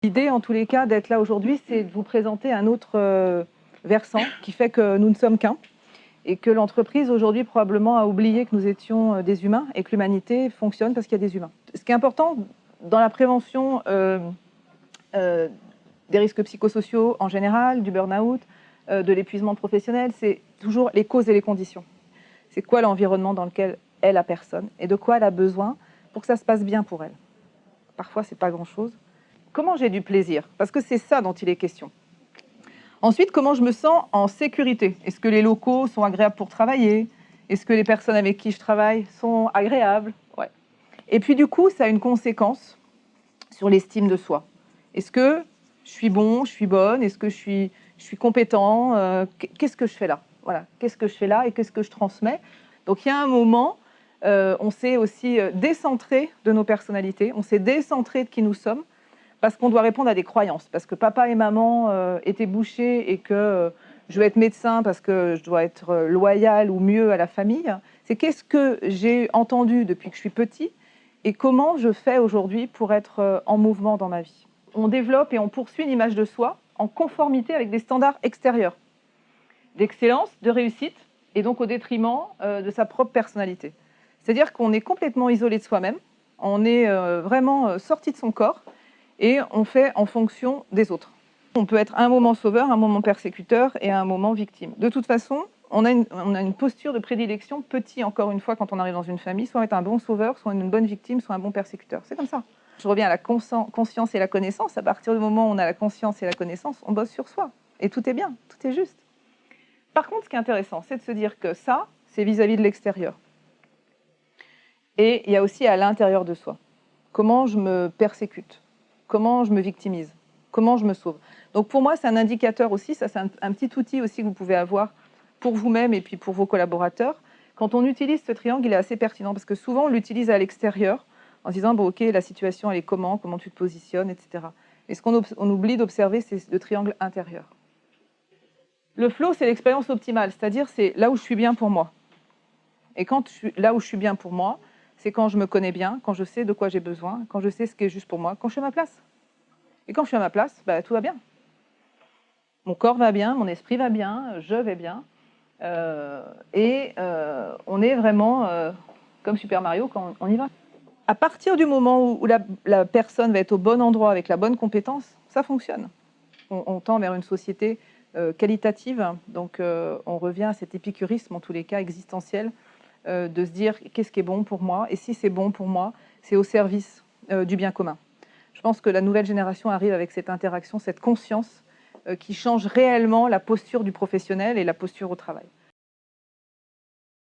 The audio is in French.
L'idée, en tous les cas, d'être là aujourd'hui, c'est de vous présenter un autre versant qui fait que nous ne sommes qu'un et que l'entreprise, aujourd'hui, probablement a oublié que nous étions des humains et que l'humanité fonctionne parce qu'il y a des humains. Ce qui est important dans la prévention des risques psychosociaux en général, du burn-out, de l'épuisement professionnel, c'est toujours les causes et les conditions. C'est quoi l'environnement dans lequel est la personne et de quoi elle a besoin pour que ça se passe bien pour elle. Parfois, c'est pas grand-chose. Comment j'ai du plaisir? Parce que c'est ça dont il est question. Ensuite, comment je me sens en sécurité? Est-ce que les locaux sont agréables pour travailler? Est-ce que les personnes avec qui je travaille sont agréables? Ouais. Et puis du coup, ça a une conséquence sur l'estime de soi. Est-ce que je suis bon, je suis bonne? Est-ce que je suis compétent? Qu'est-ce que je fais là? Voilà. Qu'est-ce que je fais là et qu'est-ce que je transmets? Donc il y a un moment, on s'est aussi décentré de nos personnalités, on s'est décentré de qui nous sommes, parce qu'on doit répondre à des croyances, parce que papa et maman étaient bouchers et que je dois être médecin parce que je dois être loyal ou mieux à la famille. C'est qu'est-ce que j'ai entendu depuis que je suis petit et comment je fais aujourd'hui pour être en mouvement dans ma vie. On développe et on poursuit une image de soi en conformité avec des standards extérieurs, d'excellence, de réussite, et donc au détriment de sa propre personnalité. C'est-à-dire qu'on est complètement isolé de soi-même, on est vraiment sorti de son corps, et on fait en fonction des autres. On peut être à un moment sauveur, un moment persécuteur et à un moment victime. De toute façon, on a une posture de prédilection, petit encore une fois quand on arrive dans une famille, soit être un bon sauveur, soit une bonne victime, soit un bon persécuteur. C'est comme ça. Je reviens à la conscience et la connaissance. À partir du moment où on a la conscience et la connaissance, on bosse sur soi. Et tout est bien, tout est juste. Par contre, ce qui est intéressant, c'est de se dire que ça, c'est vis-à-vis de l'extérieur. Et il y a aussi à l'intérieur de soi. Comment je me persécute? Comment je me victimise? Comment je me sauve? Donc pour moi, c'est un indicateur aussi, ça c'est un petit outil aussi que vous pouvez avoir pour vous-même et puis pour vos collaborateurs. Quand on utilise ce triangle, il est assez pertinent parce que souvent on l'utilise à l'extérieur en se disant bon, ok, la situation elle est comment tu te positionnes, etc. Et ce qu'on oublie d'observer, c'est le triangle intérieur. Le flow, c'est l'expérience optimale, c'est-à-dire c'est là où je suis bien pour moi. Et là où je suis bien pour moi, c'est quand je me connais bien, quand je sais de quoi j'ai besoin, quand je sais ce qui est juste pour moi, quand je suis à ma place. Et quand je suis à ma place, bah, tout va bien. Mon corps va bien, mon esprit va bien, je vais bien. On est vraiment comme Super Mario quand on y va. À partir du moment où la personne va être au bon endroit avec la bonne compétence, ça fonctionne. On tend vers une société qualitative, donc on revient à cet épicurisme, en tous les cas existentiel, de se dire qu'est-ce qui est bon pour moi, et si c'est bon pour moi, c'est au service du bien commun. Je pense que la nouvelle génération arrive avec cette interaction, cette conscience qui change réellement la posture du professionnel et la posture au travail.